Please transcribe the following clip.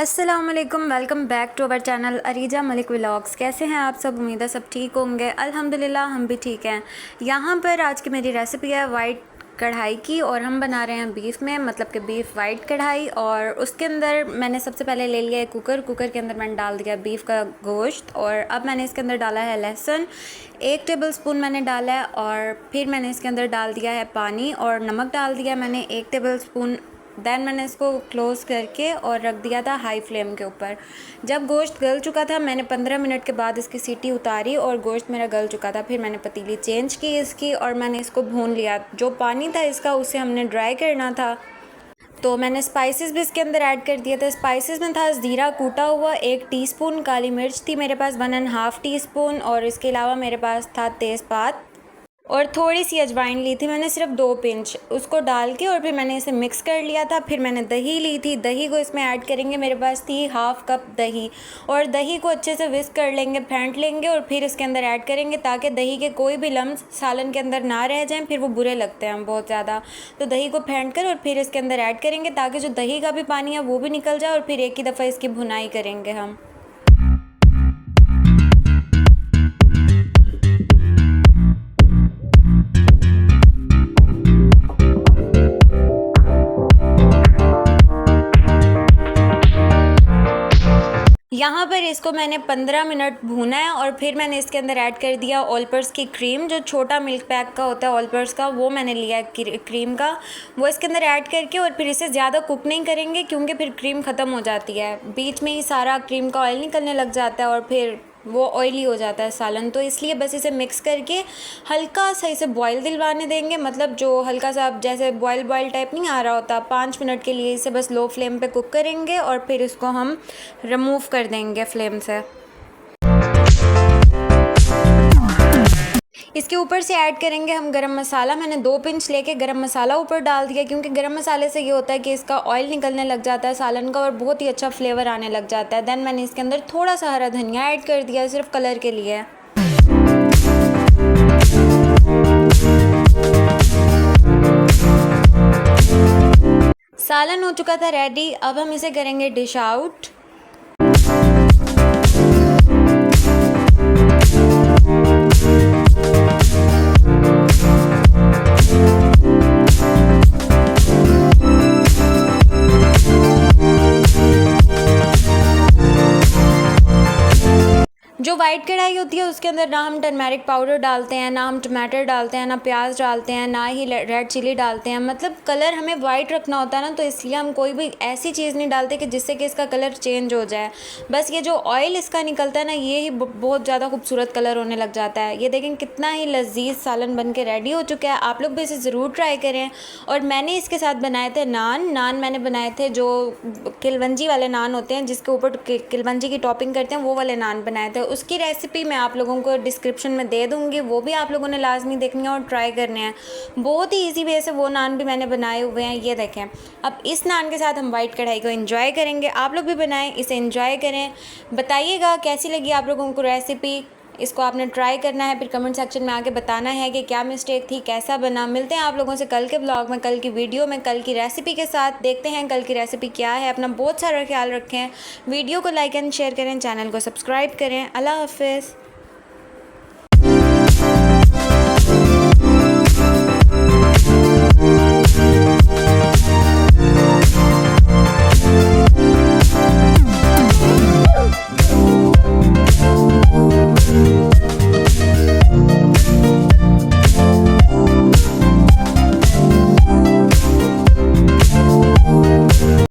अस्सलामुअलैकुम, welcome back to our channel Areeja Malik vlogs. कैसे हैं आप सब? उम्मीद है सब ठीक होंगे। अल्हम्दुलिल्लाह हम भी ठीक हैं। यहाँ पर आज की मेरी रेसिपी है वाइट कढ़ाई की, और हम बना रहे हैं बीफ में, मतलब कि बीफ वाइट कढ़ाई। और उसके अंदर मैंने सबसे पहले ले लिया है कुकर के अंदर मैंने डाल दिया बीफ का गोश्त, और अब मैंने इसके अंदर डाला है लहसुन 1 टेबलस्पून मैंने डाला है, और फिर मैंने इसके अंदर डाल दिया है पानी और नमक डाल दिया मैंने 1 टेबलस्पून। दैन मैंने इसको क्लोज़ करके और रख दिया था हाई फ्लेम के ऊपर। जब गोश्त गल चुका था, मैंने 15 मिनट के बाद इसकी सीटी उतारी और गोश्त मेरा गल चुका था। फिर मैंने पतीली चेंज की इसकी और मैंने इसको भून लिया। जो पानी था इसका उसे हमने ड्राई करना था। तो मैंने स्पाइसेस भी इसके अंदर ऐड कर दिए थे। स्पाइसेस में था ज़ीरा कूटा हुआ 1 टीस्पून, काली मिर्च थी मेरे पास 1.5 टीस्पून, और इसके अलावा मेरे पास था तेज़पात और थोड़ी सी अजवाइन ली थी मैंने, सिर्फ 2 पिंच, उसको डाल के और फिर मैंने इसे मिक्स कर लिया था। फिर मैंने दही ली थी, दही को इसमें ऐड करेंगे। मेरे पास थी 1/2 कप दही, और दही को अच्छे से विस्क कर लेंगे, फेंट लेंगे और फिर इसके अंदर ऐड करेंगे ताकि दही के कोई भी लम्स सालन के अंदर ना रह जाएं, फिर वो बुरे लगते हैं बहुत ज़्यादा। तो दही को फेंट कर और फिर इसके अंदर ऐड करेंगे ताकि जो दही का भी पानी है वो भी निकल जाए, और फिर एक ही दफ़ा इसकी भुनाई करेंगे हम। यहाँ पर इसको मैंने 15 मिनट भूना है, और फिर मैंने इसके अंदर ऐड कर दिया ऑलपर्स की क्रीम। जो छोटा मिल्क पैक का होता है ऑलपर्स का, वो मैंने लिया है क्रीम का, वो इसके अंदर ऐड करके और फिर इसे ज़्यादा कुक नहीं करेंगे क्योंकि फिर क्रीम ख़त्म हो जाती है। बीच में ही सारा क्रीम का ऑयल निकलने लग जाता है और फिर वो ऑयली हो जाता है सालन। तो इसलिए बस इसे मिक्स करके हल्का सा इसे बॉयल दिलवाने देंगे, मतलब जो हल्का सा जैसे बॉयल टाइप नहीं आ रहा होता, 5 मिनट के लिए इसे बस लो फ्लेम पे कुक करेंगे और फिर इसको हम रिमूव कर देंगे फ्लेम से। इसके ऊपर से ऐड करेंगे हम गरम मसाला। मैंने 2 पिंच लेके गरम मसाला ऊपर डाल दिया, क्योंकि गरम मसाले से ये होता है कि इसका ऑयल निकलने लग जाता है सालन का और बहुत ही अच्छा फ्लेवर आने लग जाता है। देन मैंने इसके अंदर थोड़ा सा हरा धनिया ऐड कर दिया, सिर्फ कलर के लिए। सालन हो चुका था रेडी, अब हम इसे करेंगे डिश आउट। जो वाइट कढ़ाई होती है उसके अंदर ना हम टर्मेरिक पाउडर डालते हैं, ना हम टमाटर डालते हैं, ना प्याज डालते हैं, ना ही रेड चिली डालते हैं। मतलब कलर हमें वाइट रखना होता है ना, तो इसलिए हम कोई भी ऐसी चीज़ नहीं डालते कि जिससे कि इसका कलर चेंज हो जाए। बस ये जो ऑयल इसका निकलता है ना, ये ही बहुत ज़्यादा खूबसूरत कलर होने लग जाता है। ये देखें कितना ही लजीज सालन बन के रेडी हो चुका है। आप लोग भी इसे ज़रूर ट्राई करें। और मैंने इसके साथ बनाए थे नान मैंने बनाए थे जो किलवंजी वाले नान होते हैं, जिसके ऊपर किलवंजी की टॉपिंग करते हैं, वो वाले नान बनाए थे। उसकी रेसिपी मैं आप लोगों को डिस्क्रिप्शन में दे दूँगी, वो भी आप लोगों ने लाजमी देखनी है और ट्राई करने हैं। बहुत ही इजी वे से वो नान भी मैंने बनाए हुए हैं, ये देखें। अब इस नान के साथ हम वाइट कढ़ाई को एंजॉय करेंगे। आप लोग भी बनाएं, इसे एंजॉय करें। बताइएगा कैसी लगी आप लोगों को रेसिपी। इसको आपने ट्राई करना है, फिर कमेंट सेक्शन में आके बताना है कि क्या मिस्टेक थी, कैसा बना। मिलते हैं आप लोगों से कल के ब्लॉग में, कल की वीडियो में, कल की रेसिपी के साथ। देखते हैं कल की रेसिपी क्या है। अपना बहुत सारा ख्याल रखें। वीडियो को लाइक एंड शेयर करें, चैनल को सब्सक्राइब करें। अल्लाह हाफिज़।